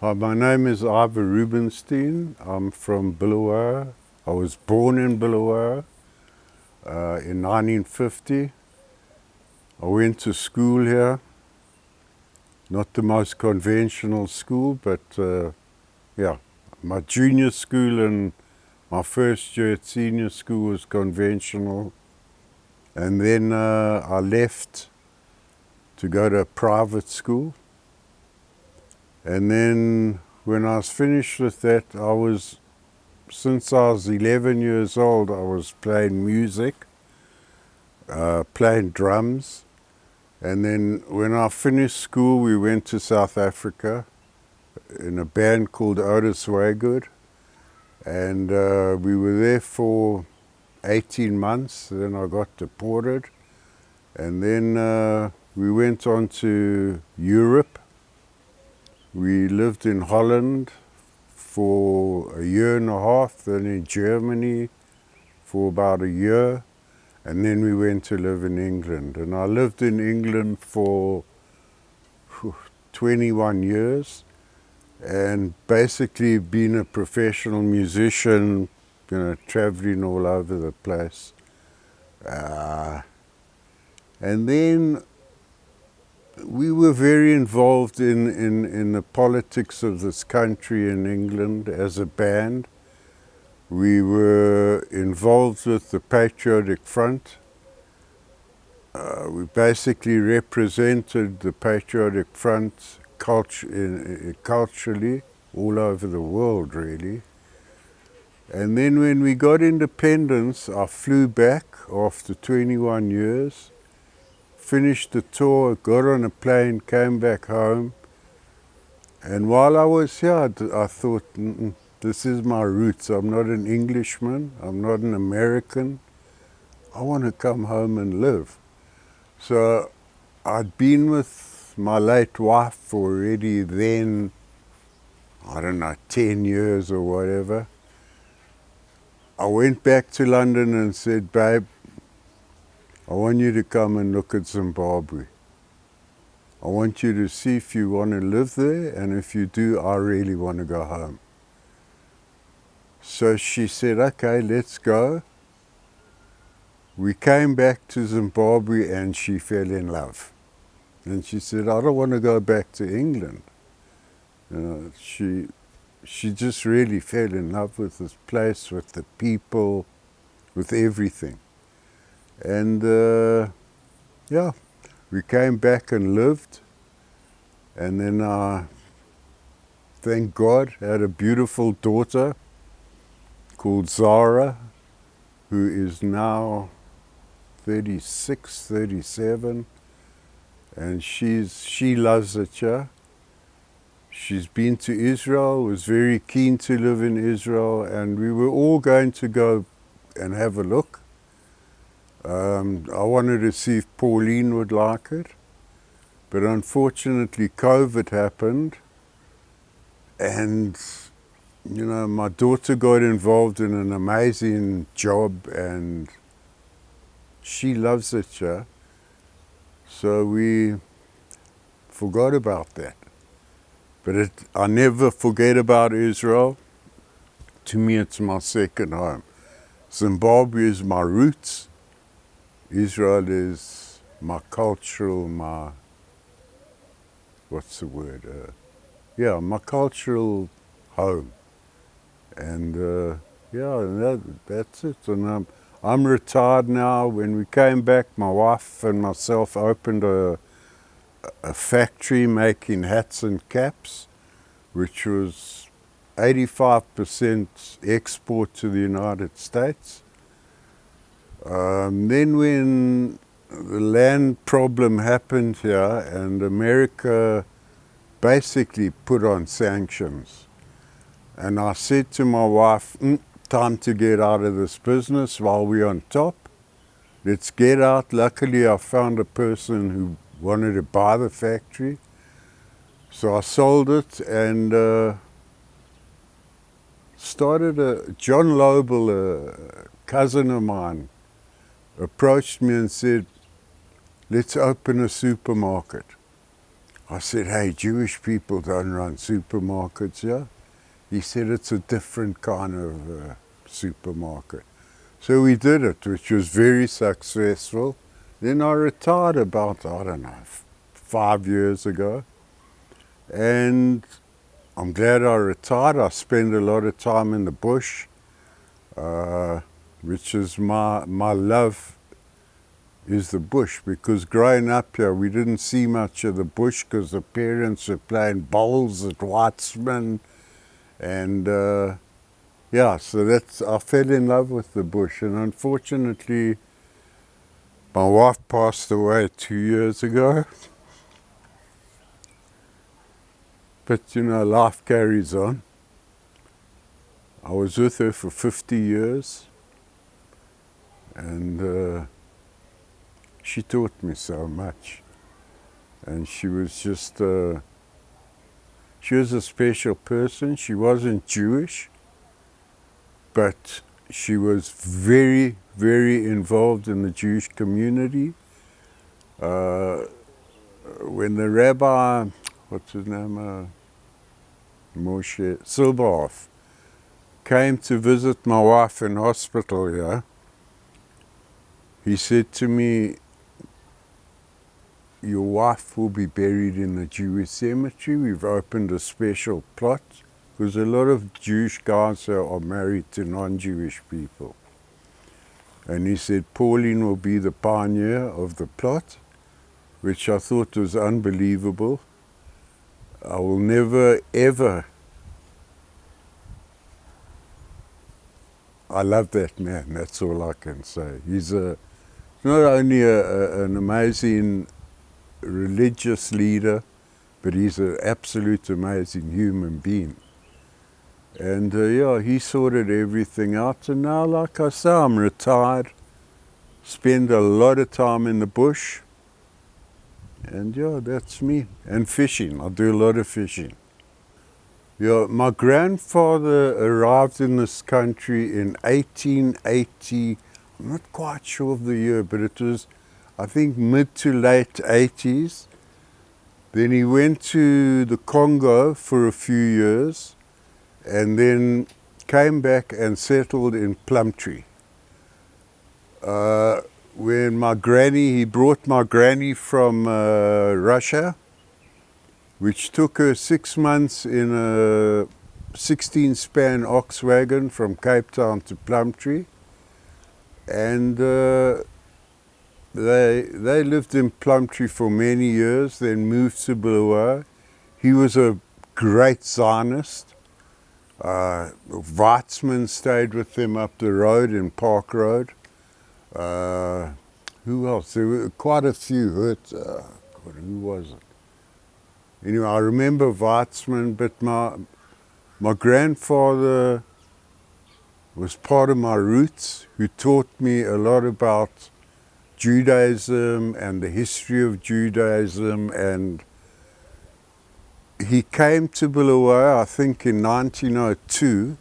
Hi, my name is Ivor Rubenstein. I'm from Bulawayo. I was born in Bulawayo in 1950. I went to school here. Not the most conventional school, but yeah, my junior school and my first year at senior school was conventional. And then I left to go to a private school. And then when I was finished with that, since I was 11 years old, I was playing music, playing drums. And then when I finished school, we went to South Africa in a band called Otis Waygood. And we were there for 18 months. Then I got deported. And then we went on to Europe. We lived in Holland for a year and a half, then in Germany for about a year, and then we went to live in England. And I lived in England for 21 years and basically been a professional musician, traveling all over the place. And then we were very involved in the politics of this country in England as a band. We were involved with the Patriotic Front. We basically represented the Patriotic Front culturally all over the world, really. And then when we got independence, I flew back after 21 years. Finished the tour, got on a plane, came back home. And while I was here, I thought, this is my roots. I'm not an Englishman. I'm not an American. I want to come home and live. So I'd been with my late wife for already then, 10 years or whatever. I went back to London and said, babe, I want you to come and look at Zimbabwe. I want you to see if you want to live there, and if you do, I really want to go home. So she said, okay, let's go. We came back to Zimbabwe and she fell in love. And she said, I don't want to go back to England. She just really fell in love with this place, with the people, with everything. And yeah, we came back and lived, and then I, thank God, had a beautiful daughter called Zara, who is now 36, 37, and she loves it here. She's been to Israel, was very keen to live in Israel, and we were all going to go and have a look. I wanted to see if Pauline would like it, but unfortunately COVID happened, and my daughter got involved in an amazing job and she loves it here. So we forgot about that. But I never forget about Israel. To me, it's my second home. Zimbabwe is my roots. Israel is my cultural, my cultural home. And yeah, that's it. And I'm retired now. When we came back, my wife and myself opened a factory making hats and caps, which was 85% export to the United States. Then when the land problem happened here and America basically put on sanctions, and I said to my wife, time to get out of this business while we're on top. Let's get out. Luckily, I found a person who wanted to buy the factory. So I sold it and started John Lobel, a cousin of mine, approached me and said, let's open a supermarket. I said, hey, Jewish people don't run supermarkets here. He said it's a different kind of supermarket. So we did it, which was very successful. Then I retired about, I don't know, 5 years ago. And I'm glad I retired. I spend a lot of time in the bush, which is my love is the bush, because growing up here we didn't see much of the bush because the parents were playing bowls at Weitzman, and yeah, so I fell in love with the bush, and unfortunately my wife passed away 2 years ago, but you know, life carries on. I was with her for 50 years, and she taught me so much, and she was just, she was a special person. She wasn't Jewish, but she was very, very involved in the Jewish community. When the rabbi, what's his name, Moshe Silberhoff, came to visit my wife in hospital here, he said to me, your wife will be buried in the Jewish cemetery. We've opened a special plot, because a lot of Jewish guys are married to non-Jewish people. And he said, Pauline will be the pioneer of the plot, which I thought was unbelievable. I will never, ever, I love that man, that's all I can say. He's not only an amazing religious leader, but he's an absolute amazing human being. And yeah, he sorted everything out, and now, like I say, I'm retired, spend a lot of time in the bush, and yeah, that's me. And fishing, I do a lot of fishing. Yeah, my grandfather arrived in this country in 1880, I'm not quite sure of the year, but it was, I think, mid to late 80s. Then he went to the Congo for a few years, and then came back and settled in Plumtree. When he brought my granny from Russia, which took her 6 months in a 16-span ox wagon from Cape Town to Plumtree. And they lived in Plumtree for many years, then moved to Bulawayo. He was a great Zionist. Weitzman stayed with them up the road in Park Road. Who else? There were quite a few. God, who was it? Anyway, I remember Weitzman, but my grandfather was part of my roots, who taught me a lot about Judaism and the history of Judaism, and he came to Bulawayo, I think, in 1902,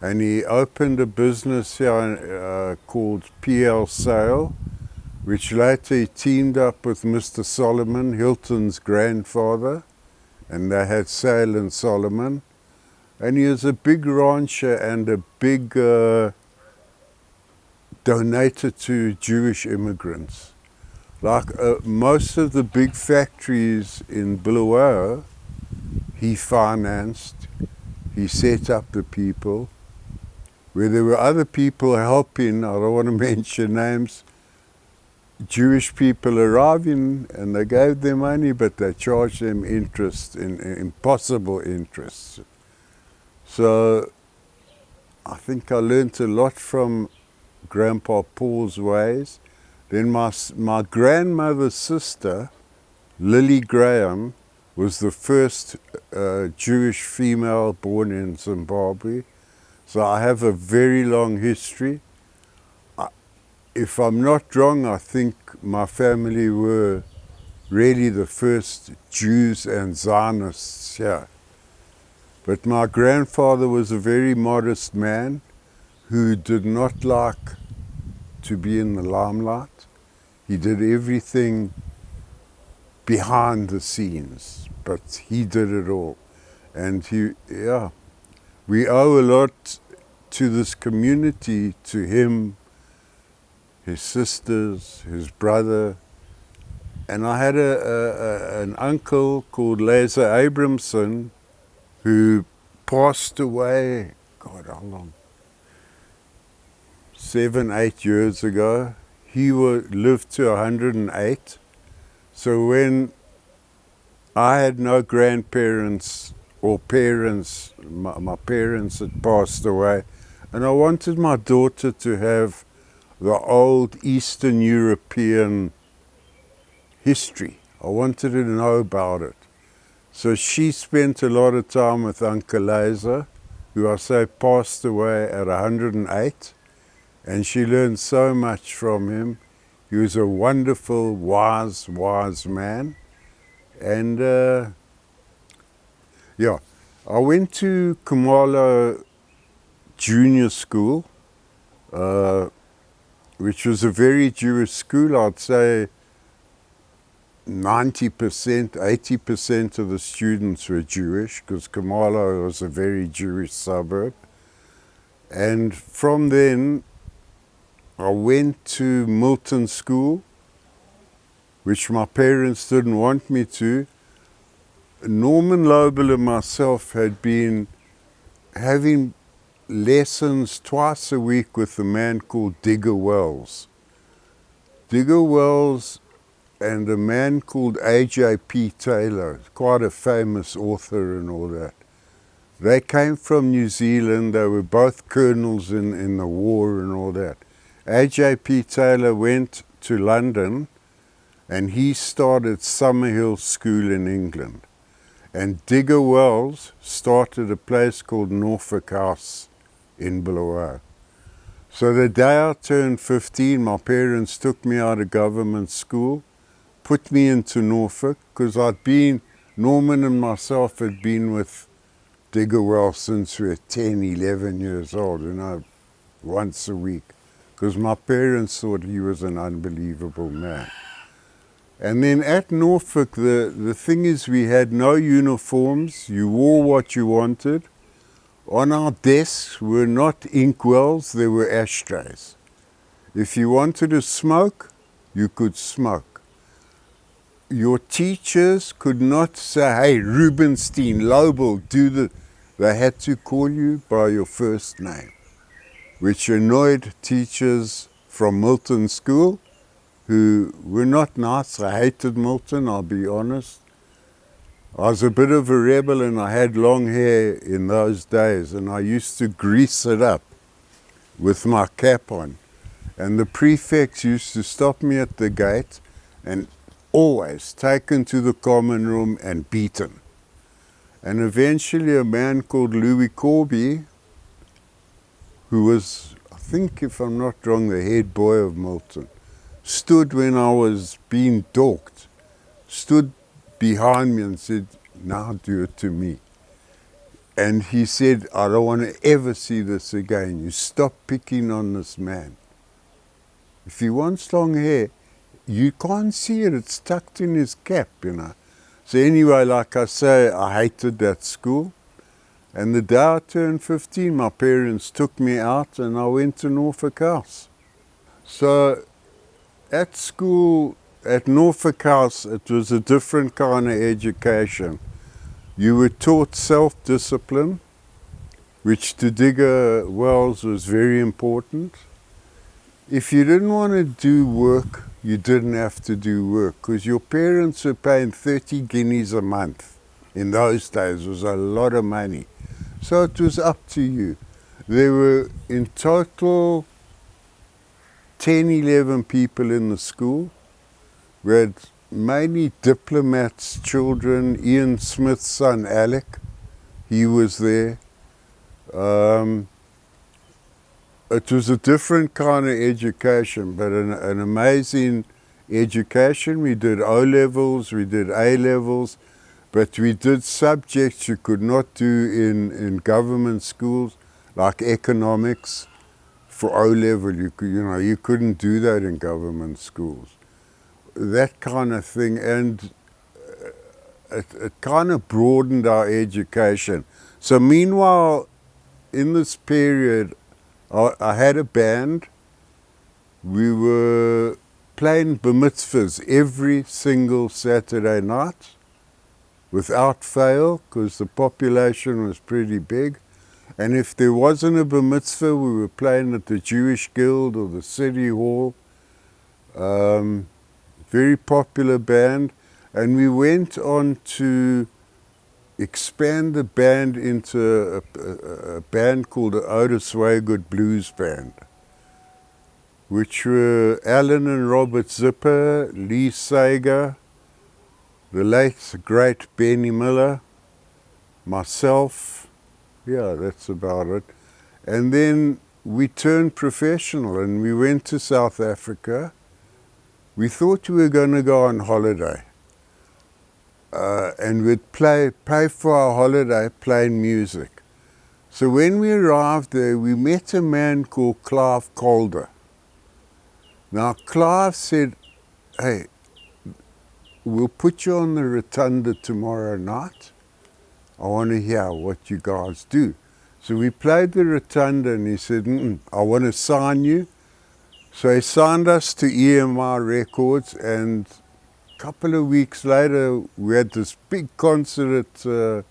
and he opened a business here called PL Sale, which later he teamed up with Mr. Solomon, Hilton's grandfather, and they had Sale and Solomon. And he was a big rancher and a big donator to Jewish immigrants. Like most of the big factories in Bulawayo, he financed, he set up the people. Where there were other people helping, I don't want to mention names, Jewish people arriving, and they gave them money, but they charged them interest, impossible interest. So I think I learned a lot from Grandpa Paul's ways. Then my grandmother's sister, Lily Graham, was the first Jewish female born in Zimbabwe. So I have a very long history. If I'm not wrong, I think my family were really the first Jews and Zionists here. But my grandfather was a very modest man who did not like to be in the limelight. He did everything behind the scenes, but he did it all. And we owe a lot to this community, to him, his sisters, his brother. And I had an uncle called Leigh Sagar who passed away, God, how long? 7, 8 years ago. He lived to 108. So when I had no grandparents or parents, my parents had passed away, and I wanted my daughter to have the old Eastern European history. I wanted her to know about it. So she spent a lot of time with Uncle Leigh, who I say passed away at 108, and she learned so much from him. He was a wonderful, wise man. And I went to Khumalo Junior School, which was a very Jewish school. I'd say 90%, 80% of the students were Jewish, because Khumalo was a very Jewish suburb. And from then, I went to Milton School, which my parents didn't want me to. Norman Lobel and myself had been having lessons twice a week with a man called Digger Wells. Digger Wells and a man called A.J.P. Taylor, quite a famous author and all that. They came from New Zealand. They were both colonels in the war and all that. A.J.P. Taylor went to London and he started Summerhill School in England. And Digger Wells started a place called Norfolk House in Bulawayo. So the day I turned 15, my parents took me out of government school, put me into Norfolk, because Norman and myself had been with Digger Wells since we were 10, 11 years old, once a week, because my parents thought he was an unbelievable man. And then at Norfolk, the thing is, we had no uniforms. You wore what you wanted. On our desks were not inkwells, there were ashtrays. If you wanted to smoke, you could smoke. Your teachers could not say, hey, Rubenstein, Lobel, they had to call you by your first name, which annoyed teachers from Milton School, who were not nice. I hated Milton, I'll be honest. I was a bit of a rebel and I had long hair in those days, and I used to grease it up with my cap on. And the prefects used to stop me at the gate and always taken to the common room and beaten. And eventually a man called Louis Corby, who was, I think if I'm not wrong, the head boy of Milton, stood when I was being docked, stood behind me and said, now do it to me. And he said, I don't want to ever see this again. You stop picking on this man. If he wants long hair, you can't see it. It's tucked in his cap, So anyway, like I say, I hated that school. And the day I turned 15, my parents took me out and I went to Norfolk House. So at school, at Norfolk House, it was a different kind of education. You were taught self-discipline, which to Digger Wells was very important. If you didn't want to do work, you didn't have to do work, because your parents were paying 30 guineas a month. In those days, it was a lot of money. So it was up to you. There were in total 10, 11 people in the school. We had mainly diplomats' children. Ian Smith's son, Alec, he was there. It was a different kind of education, but an amazing education. We did O-levels, we did A-levels, but we did subjects you could not do in government schools, like economics. For O-level, you couldn't do that in government schools. That kind of thing. And it kind of broadened our education. So meanwhile, in this period, I had a band. We were playing bar mitzvahs every single Saturday night, without fail, because the population was pretty big. And if there wasn't a bar mitzvah, we were playing at the Jewish Guild or the City Hall. Very popular band. And we went on to expand the band into a band called the Otis Waygood Blues Band, which were Alan and Robert Zipper, Leigh Sagar, the late great Benny Miller, myself. Yeah, that's about it. And then we turned professional and we went to South Africa. We thought we were going to go on holiday. And we'd pay for our holiday playing music. So when we arrived there, we met a man called Clive Calder. Now Clive said, hey, we'll put you on the rotunda tomorrow night. I want to hear what you guys do. So we played the rotunda and he said, I want to sign you. So he signed us to EMI Records, and a couple of weeks later we had this big concert at the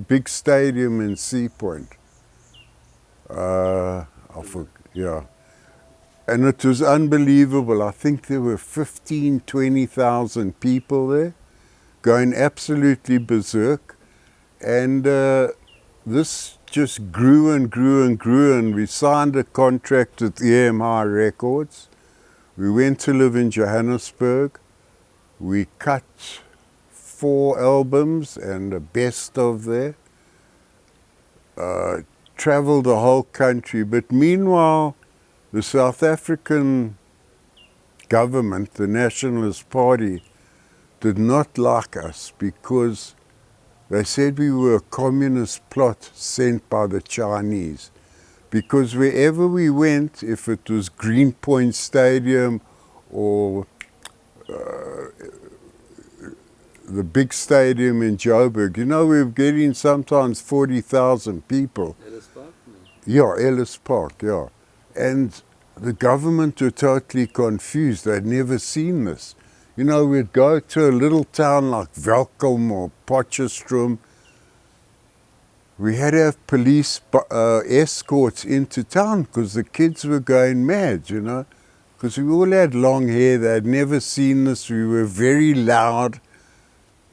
big stadium in Sea Point. Yeah. And it was unbelievable. I think there were 15,000, 20,000 people there, going absolutely berserk. And this just grew and grew and grew, and we signed a contract with EMI Records. We went to live in Johannesburg. We cut 4 albums and a best of there. Traveled the whole country, but meanwhile, the South African government, the Nationalist Party, did not like us because they said we were a communist plot sent by the Chinese. Because wherever we went, if it was Greenpoint Stadium or the big stadium in Joburg, you know, we were getting sometimes 40,000 people. Ellis Park? No. Yeah, Ellis Park, yeah. And the government were totally confused. They'd never seen this. You know, we'd go to a little town like Welkom or Potchefstroom. We had to have police escorts into town because the kids were going mad, you know. Because we all had long hair. They'd never seen this. We were very loud,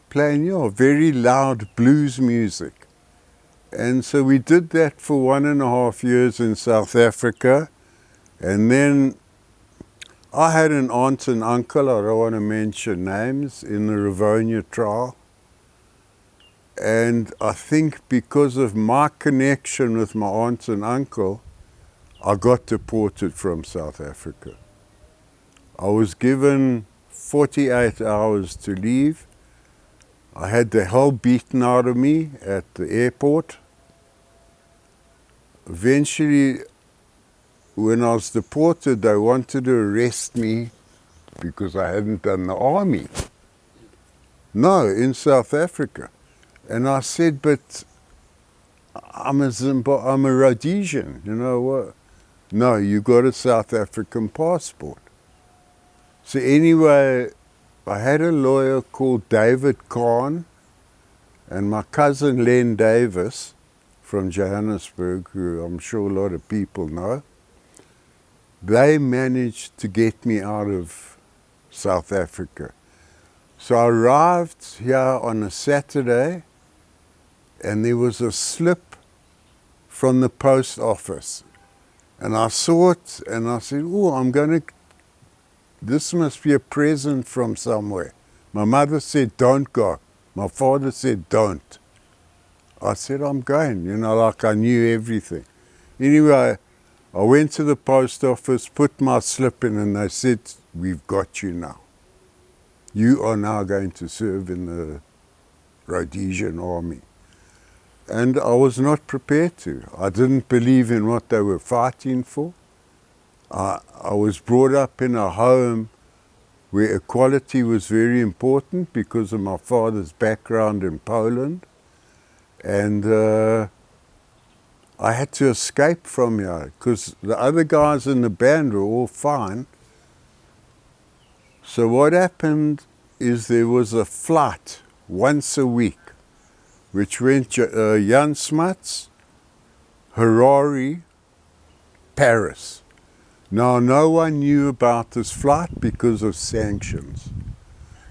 playing, very loud blues music. And so we did that for 1.5 years in South Africa. And then I had an aunt and uncle, I don't want to mention names, in the Rivonia trial. And I think because of my connection with my aunt and uncle, I got deported from South Africa. I was given 48 hours to leave. I had the hell beaten out of me at the airport. Eventually, when I was deported, they wanted to arrest me because I hadn't done the army. No, in South Africa. And I said, but I'm a Rhodesian, you know what? No, you got a South African passport. So anyway, I had a lawyer called David Kahn and my cousin Len Davis from Johannesburg, who I'm sure a lot of people know. They managed to get me out of South Africa. So I arrived here on a Saturday, and there was a slip from the post office. And I saw it, and I said, this must be a present from somewhere. My mother said, don't go. My father said, don't. I said, I'm going, like I knew everything. Anyway, I went to the post office, put my slip in, and they said, we've got you now. You are now going to serve in the Rhodesian army. And I was not prepared to. I didn't believe in what they were fighting for. I was brought up in a home where equality was very important because of my father's background in Poland. And I had to escape from here because the other guys in the band were all fine. So what happened is there was a flight once a week which went Jan Smuts, Harare, Paris. Now, no one knew about this flight because of sanctions.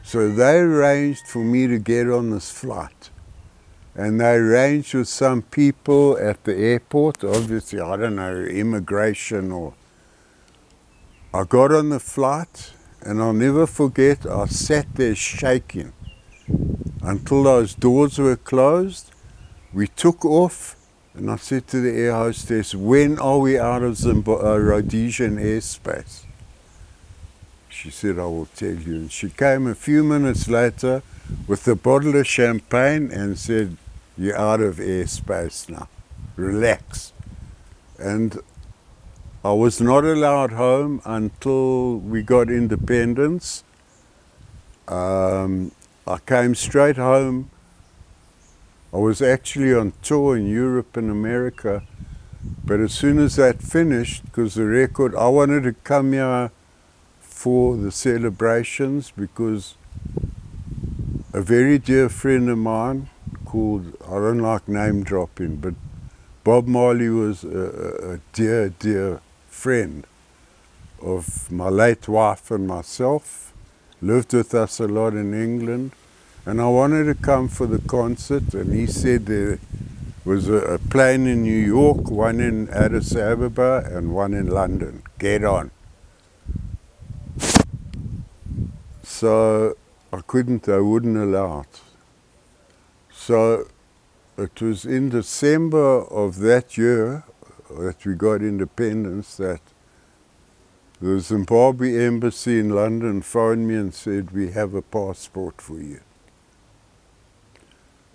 So they arranged for me to get on this flight. And they arranged with some people at the airport, obviously, I don't know, immigration or... I got on the flight, and I'll never forget, I sat there shaking until those doors were closed. We took off, and I said to the air hostess, when are we out of Rhodesian airspace? She said, I will tell you. And she came a few minutes later with a bottle of champagne and said, you're out of airspace now. Relax. And I was not allowed home until we got independence. I came straight home. I was actually on tour in Europe and America, but as soon as that finished, because the record, I wanted to come here for the celebrations because a very dear friend of mine called, I don't like name dropping, but Bob Marley was a dear, dear friend of my late wife and myself, lived with us a lot in England, and I wanted to come for the concert, and he said there was a plane in New York, one in Addis Ababa and one in London. Get on. So I wouldn't allow it. So it was in December of that year that we got independence that the Zimbabwe embassy in London phoned me and said, we have a passport for you.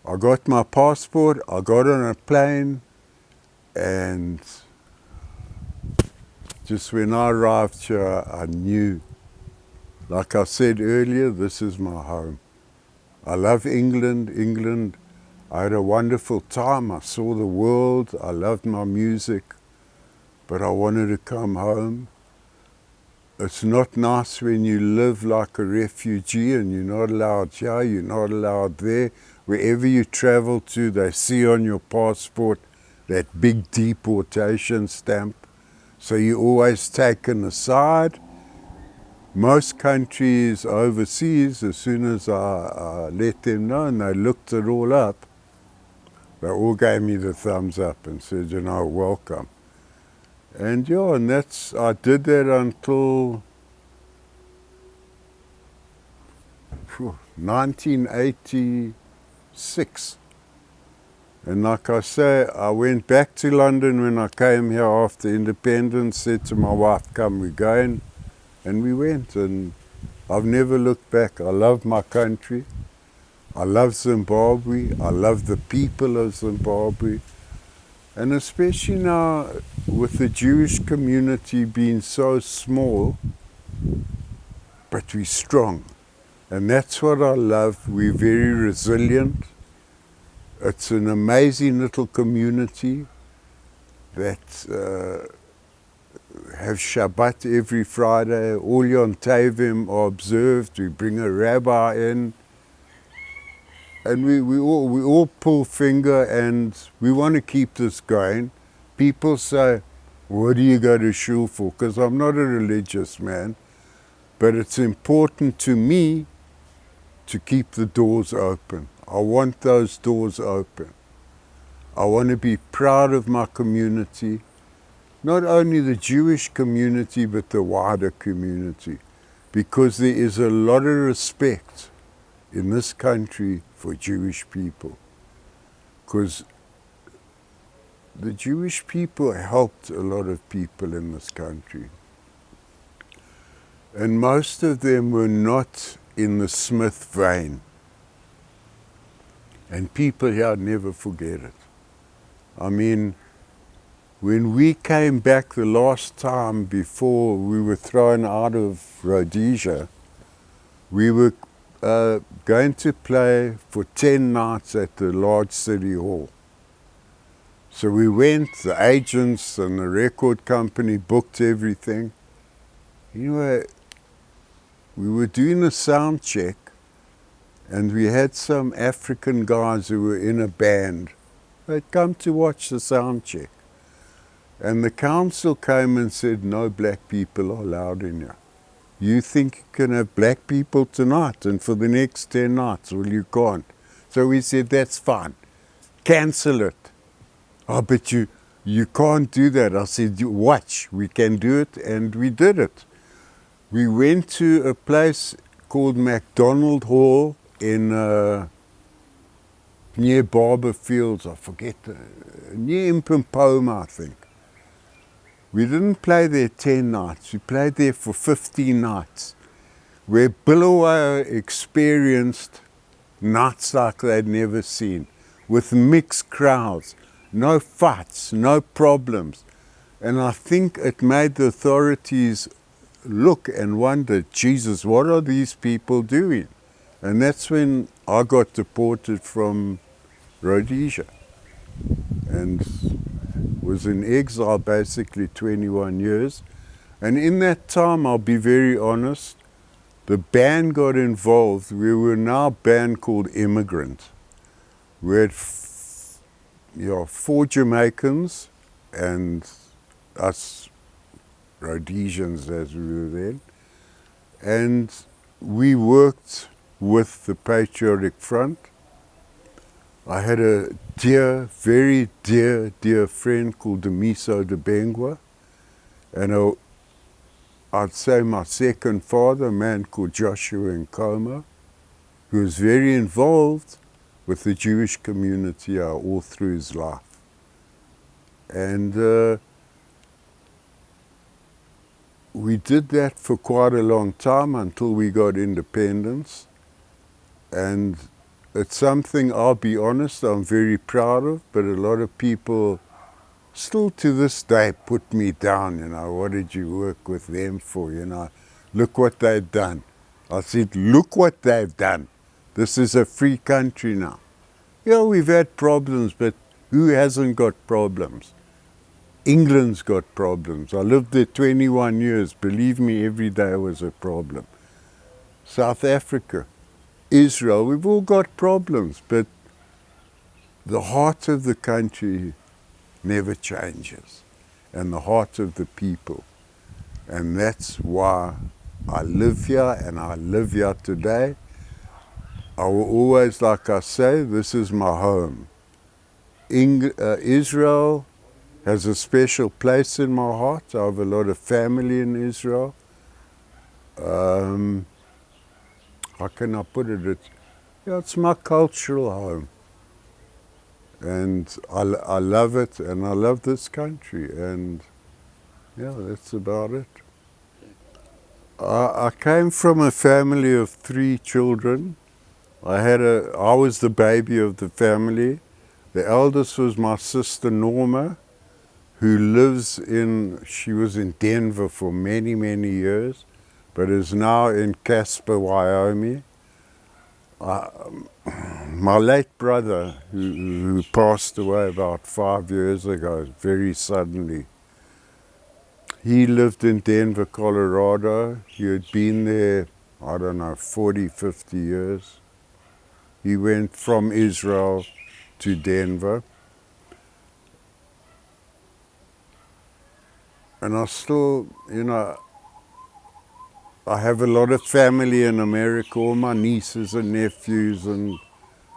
I got my passport, I got on a plane, and just when I arrived here, I knew, like I said earlier, this is my home. I love England. England, I had a wonderful time. I saw the world. I loved my music, but I wanted to come home. It's not nice when you live like a refugee and you're not allowed here, you're not allowed there. Wherever you travel to, they see on your passport that big deportation stamp. So you're always taken aside. Most countries overseas, as soon as I let them know and they looked it all up, they all gave me the thumbs up and said, you know, welcome. And yeah, and I did that until 1986. And like I say, I went back to London when I came here after independence, said to my wife, come, we're going. And we went, and I've never looked back. I love my country. I love Zimbabwe. I love the people of Zimbabwe. And especially now, with the Jewish community being so small, but we're strong. And that's what I love. We're very resilient. It's an amazing little community that have Shabbat every Friday. All Yom Tovim are observed. We bring a rabbi in. And we all pull finger, and we want to keep this going. People say, what do you go to shul for? Because I'm not a religious man, but it's important to me to keep the doors open. I want those doors open. I want to be proud of my community, not only the Jewish community, but the wider community, because there is a lot of respect in this country for Jewish people, because the Jewish people helped a lot of people in this country, and most of them were not in the Smith vein, and people here never forget it. I mean, when we came back the last time before we were thrown out of Rhodesia, We were going to play for 10 nights at the large city hall. So we went, the agents and the record company booked everything. Anyway, we were doing a sound check, and we had some African guys who were in a band. They'd come to watch the sound check. And the council came and said, no black people are allowed in here. You think you can have black people tonight and for the next 10 nights? Well, you can't. So we said, that's fine. Cancel it. Oh, but you can't do that. I said, watch, we can do it, and we did it. We went to a place called MacDonald Hall in near Barber Fields, I forget, near Mpumpoma, I think. We didn't play there 10 nights, we played there for 15 nights, where Bulawayo experienced nights like they'd never seen, with mixed crowds, no fights, no problems. And I think it made the authorities look and wonder, Jesus, what are these people doing? And that's when I got deported from Rhodesia and was in exile basically 21 years. And in that time, I'll be very honest, the band got involved. We were now a band called Immigrant. We had 4 Jamaicans and us Rhodesians as we were then. And we worked with the Patriotic Front. I had a dear, very dear, dear friend called Demiso de Bengwa, and I'd say my second father, a man called Joshua Nkoma, who was very involved with the Jewish community all through his life. And we did that for quite a long time until we got independence. And it's something, I'll be honest, I'm very proud of, but a lot of people still to this day put me down, what did you work with them for, look what they've done. I said, look what they've done. This is a free country now. Yeah, we've had problems, but who hasn't got problems? England's got problems. I lived there 21 years. Believe me, every day was a problem. South Africa, Israel, we've all got problems, but the heart of the country never changes, and the heart of the people. And that's why I live here, and I live here today. I will always, like I say, this is my home. Israel has a special place in my heart. I have a lot of family in Israel. How can I put it? It's my cultural home. And I love it, and I love this country, and yeah, that's about it. I came from a family of 3 children. I was the baby of the family. The eldest was my sister Norma, she was in Denver for many, many years, but is now in Casper, Wyoming. My late brother, who passed away about 5 years ago, very suddenly, he lived in Denver, Colorado. He had been there, 40, 50 years. He went from Israel to Denver. And I still, I have a lot of family in America, all my nieces and nephews, and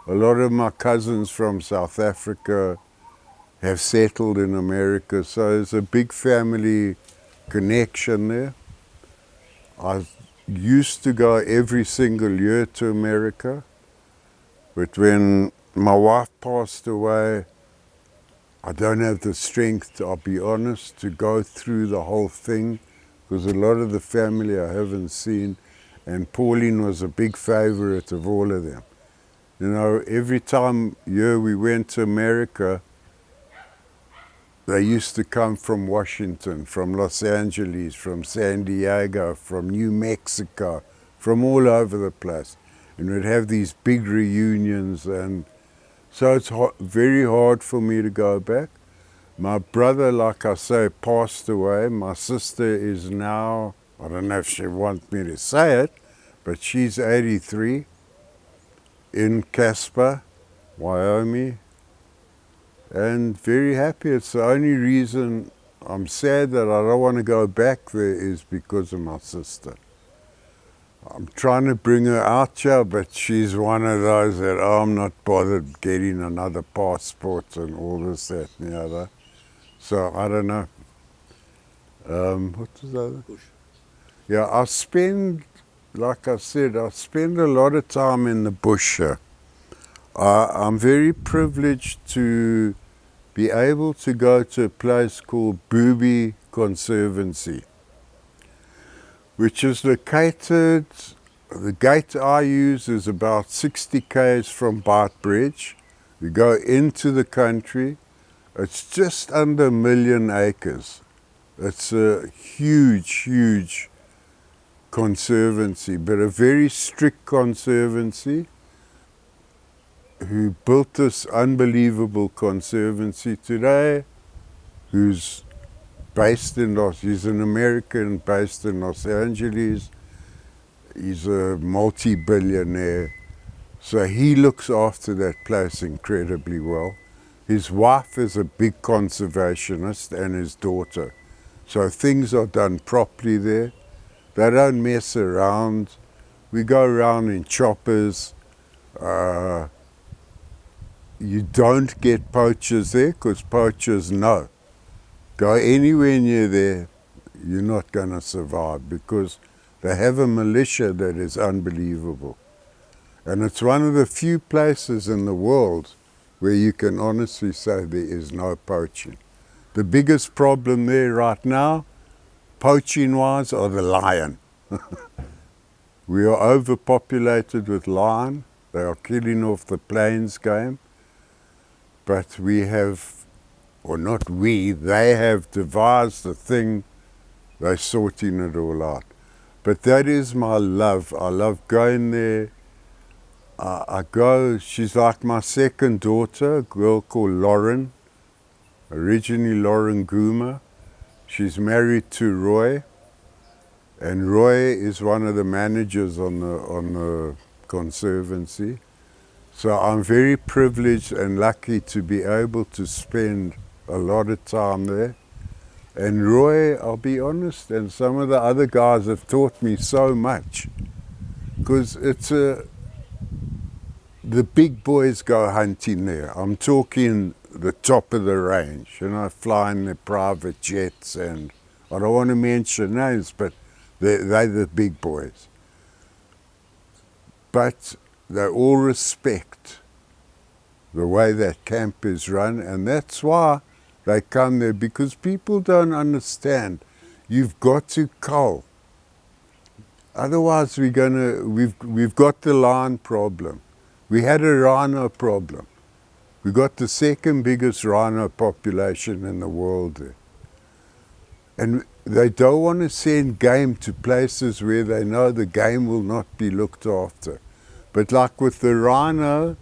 a lot of my cousins from South Africa have settled in America. So there's a big family connection there. I used to go every single year to America, but when my wife passed away, I don't have the strength, I'll be honest, to go through the whole thing, because a lot of the family I haven't seen, and Pauline was a big favorite of all of them. Every year we went to America, they used to come from Washington, from Los Angeles, from San Diego, from New Mexico, from all over the place. And we'd have these big reunions, and so it's very hard for me to go back. My brother, like I say, passed away. My sister is now, I don't know if she wants me to say it, but she's 83 in Casper, Wyoming, and very happy. It's the only reason I'm sad that I don't want to go back there is because of my sister. I'm trying to bring her out here, but she's one of those that, oh, I'm not bothered getting another passport and all this, that, and the other. So, I don't know. What was the other? Bush. Yeah, I spend, like I said, I spend a lot of time in the bush here. I'm very privileged to be able to go to a place called Booby Conservancy, which is located, the gate I use is about 60 k's from Beitbridge. You go into the country, it's just under 1 million acres. It's a huge, huge conservancy, but a very strict conservancy, who built this unbelievable conservancy today, who's based in he's an American based in Los Angeles. He's a multi-billionaire. So he looks after that place incredibly well. His wife is a big conservationist, and his daughter. So things are done properly there. They don't mess around. We go around in choppers. You don't get poachers there, because poachers know. Go anywhere near there, you're not going to survive, because they have a militia that is unbelievable. And it's one of the few places in the world where you can honestly say there is no poaching. The biggest problem there right now, poaching-wise, are the lion. We are overpopulated with lion. They are killing off the plains game. But we have, or not we, they have devised a thing, they're sorting it all out. But that is my love. I love going there. I go, she's like my second daughter, a girl called Lauren, originally Lauren Guma. She's married to Roy, and Roy is one of the managers on the conservancy. So I'm very privileged and lucky to be able to spend a lot of time there. And Roy, I'll be honest, and some of the other guys have taught me so much, because it's the big boys go hunting there. I'm talking the top of the range, flying their private jets, and I don't want to mention names, but they're the big boys. But they all respect the way that camp is run, and that's why they come there, because people don't understand. You've got to cull. Otherwise we've got the lion problem. We had a rhino problem. We got the second biggest rhino population in the world there. And they don't want to send game to places where they know the game will not be looked after. But like with the rhino,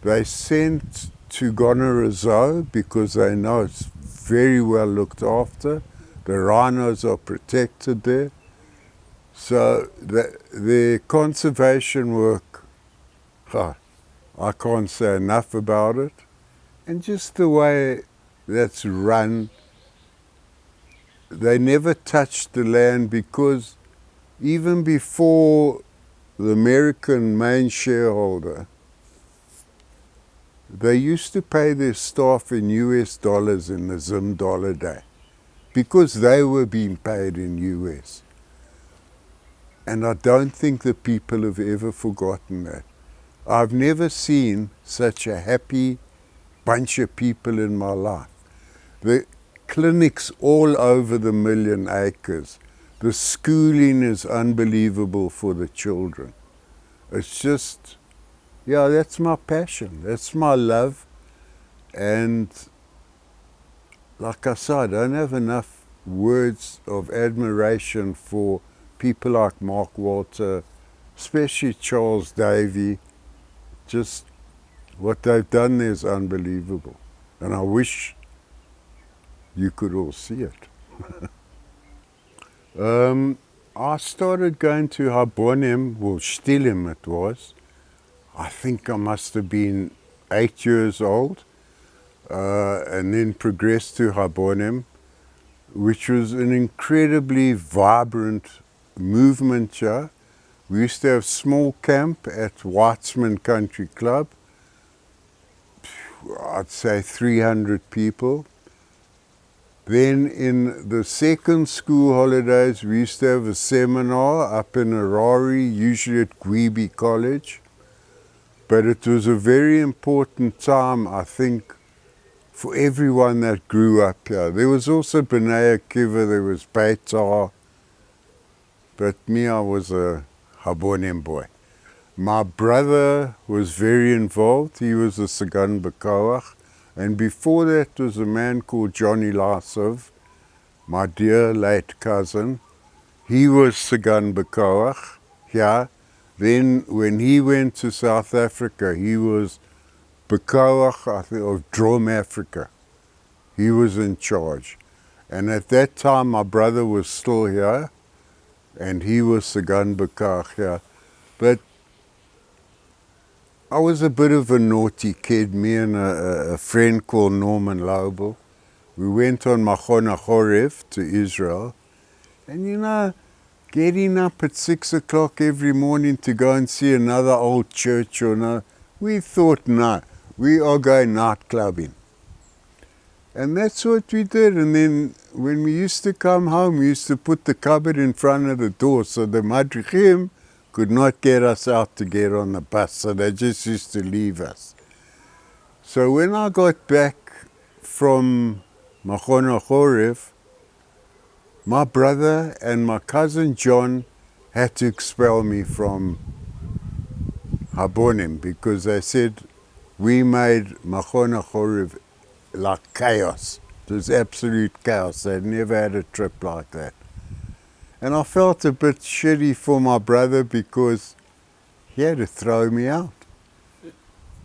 they sent to Gonorrhoea because they know it's very well looked after. The rhinos are protected there. So the conservation work, I can't say enough about it. And just the way that's run, they never touched the land, because even before the American main shareholder, they used to pay their staff in US dollars in the Zim dollar day, because they were being paid in US. And I don't think the people have ever forgotten that. I've never seen such a happy bunch of people in my life. The clinics all over the 1 million acres. The schooling is unbelievable for the children. It's just, yeah, that's my passion. That's my love. And like I said, I don't have enough words of admiration for people like Mark Walter, especially Charles Davey. Just what they've done there is unbelievable. And I wish you could all see it. I started going to Harbonem, well, Stilem it was. I think I must have been 8 years old, and then progressed to Harbonem, which was an incredibly vibrant movement here. We used to have small camp at Whitesman Country Club. I'd say 300 people. Then in the second school holidays, we used to have a seminar up in Harare, usually at Gwibi College. But it was a very important time, I think, for everyone that grew up here. There was also B'nai Akiva, there was Beitar, but me, I was a Harbonem boy. My brother was very involved. He was a Sagan Bekawach. And before that was a man called Johnny Lasov, my dear late cousin. He was Sagan Bekawach here. Then when he went to South Africa, he was Bekawach, I think, of Drum Africa. He was in charge. And at that time, my brother was still here, and he was Sagan Bekawach here. But I was a bit of a naughty kid, me and a friend called Norman Lobel. We went on Machona Chorev to Israel. And you know, getting up at 6 o'clock every morning to go and see another old church or no, we thought, no, we are going night clubbing. And that's what we did. And then when we used to come home, we used to put the cupboard in front of the door so the madrichim could not get us out to get on the bus, so they just used to leave us. So when I got back from Machona Chorev, my brother and my cousin John had to expel me from Harbonem because they said we made Machona Chorev like chaos. It was absolute chaos. They'd never had a trip like that. And I felt a bit shitty for my brother because he had to throw me out.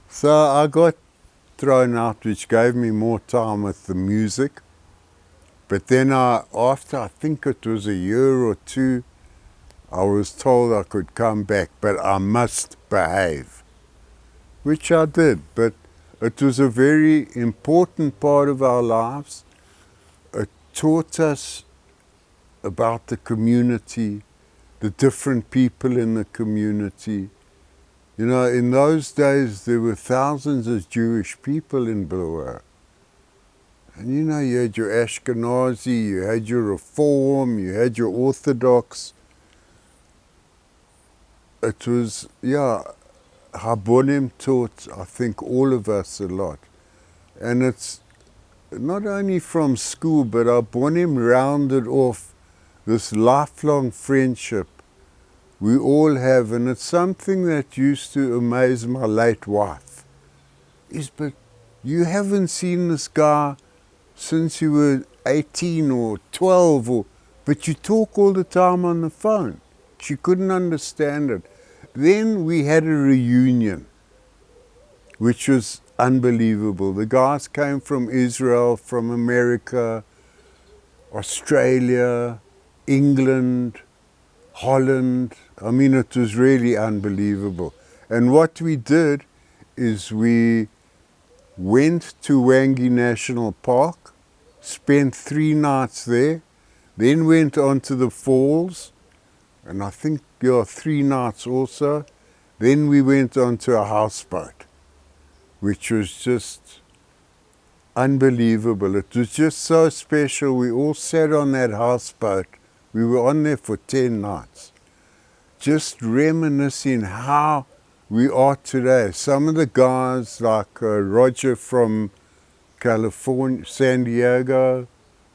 So I got thrown out, which gave me more time with the music. But then after I think it was a year or two, I was told I could come back, but I must behave, which I did. But it was a very important part of our lives. It taught us about the community, the different people in the community. You know, in those days there were thousands of Jewish people in Bulawayo. And you know, you had your Ashkenazi, you had your Reform, you had your Orthodox. It was, yeah, Harbonem taught, I think, all of us a lot. And it's not only from school, but Harbonem rounded off this lifelong friendship we all have, and it's something that used to amaze my late wife, but you haven't seen this guy since you were 18 or 12, but you talk all the time on the phone. She couldn't understand it. Then we had a reunion, which was unbelievable. The guys came from Israel, from America, Australia, England, Holland. I mean, it was really unbelievable. And what we did is we went to Wangi National Park, spent 3 nights there, then went on to the falls, and I think 3 nights also. Then we went on to a houseboat, which was just unbelievable. It was just so special. We all sat on that houseboat. We were on there for 10 nights, just reminiscing how we are today. Some of the guys like Roger from California, San Diego,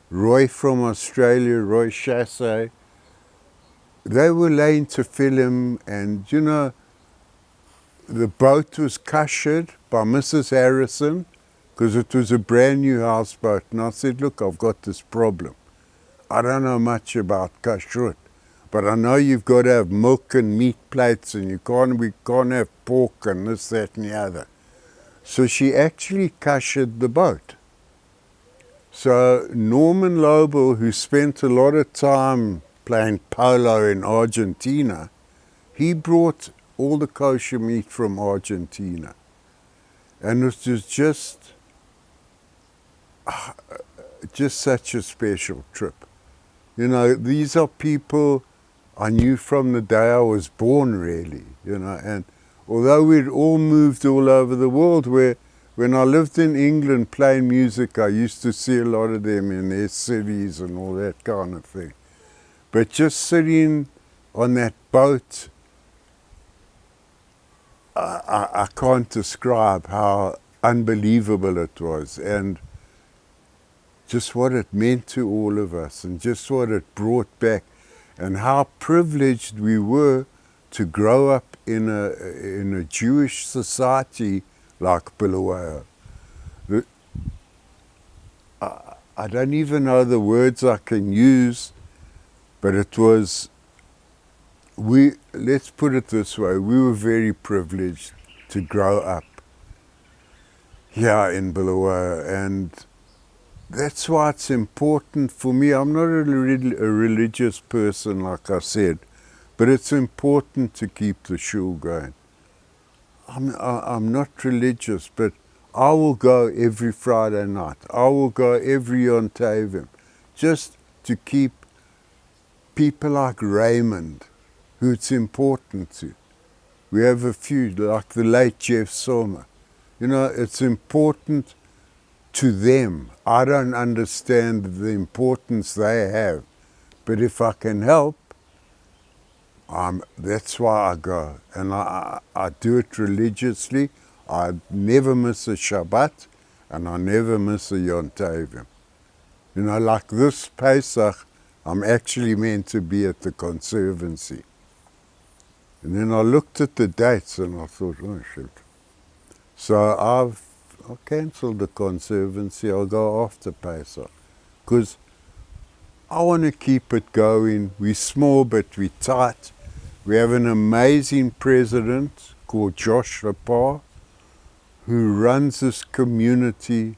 Roy from Australia, Roy Chassé, they were laying to film, and you know, the boat was cashered by Mrs. Harrison because it was a brand new houseboat. And I said, look, I've got this problem. I don't know much about kashrut. but I know you've got to have milk and meat plates, and we can't have pork and this, that and the other. So she actually ushered the boat. So Norman Lobel, who spent a lot of time playing polo in Argentina, he brought all the kosher meat from Argentina. And it was just such a special trip. You know, these are people I knew from the day I was born, really, you know. And although we'd all moved all over the world, when I lived in England playing music, I used to see a lot of them in their cities and all that kind of thing. But just sitting on that boat, I can't describe how unbelievable it was, and just what it meant to all of us, and just what it brought back, and how privileged we were to grow up in a Jewish society like Bulawayo. I don't even know the words I can use, but it was, let's put it this way, we were very privileged to grow up here in Bulawayo, and that's why it's important for me. I'm not a religious person, like I said, but it's important to keep the shul going. I'm not religious, but I will go every Friday night. I will go every Yom Tovim, just to keep people like Raymond, who it's important to. We have a few, like the late Jeff Sommer. You know, it's important to them. I don't understand the importance they have, but if I can help, that's why I go. And I do it religiously. I never miss a Shabbat, and I never miss a Yom Tovim. You know, like this Pesach, I'm actually meant to be at the Conservancy. And then I looked at the dates and I thought, oh shit. So I cancelled the Conservancy. I'll go after Pesach, because I want to keep it going. We're small, but we're tight. We have an amazing president called Josh Lepar, who runs this community.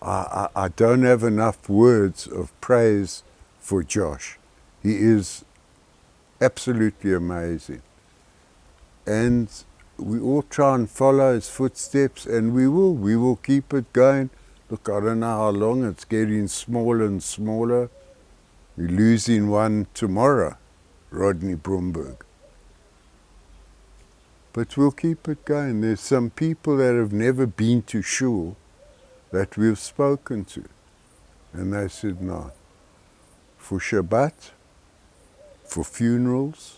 I don't have enough words of praise for Josh. He is absolutely amazing. And we all try and follow his footsteps, and we will keep it going. Look, I don't know how long, it's getting smaller and smaller. We're losing one tomorrow, Rodney Bromberg. But we'll keep it going. There's some people that have never been to shul that we've spoken to, and they said no. For Shabbat, for funerals,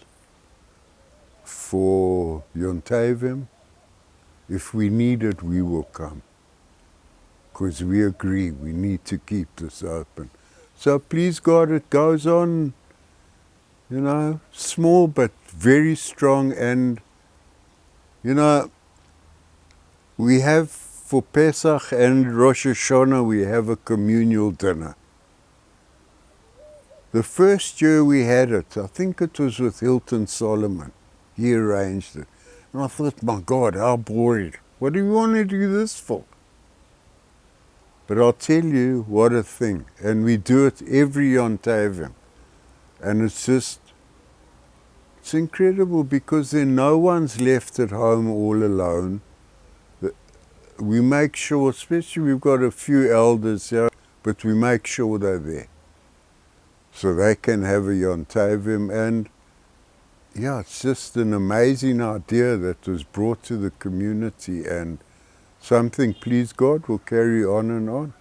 for Yom Tovim, if we need it, we will come. Because we agree we need to keep this open. So please God, it goes on, you know, small but very strong. And, you know, we have for Pesach and Rosh Hashanah, we have a communal dinner. The first year we had it, I think it was with Hilton Solomon. He arranged it. And I thought, my God, how boring. What do you want to do this for? But I'll tell you, what a thing. And we do it every Yom Tovim. And it's incredible, because then no one's left at home all alone. We make sure, especially we've got a few elders here, but we make sure they're there, so they can have a Yom Tovim. And yeah, it's just an amazing idea that was brought to the community, and something, please God, will carry on and on.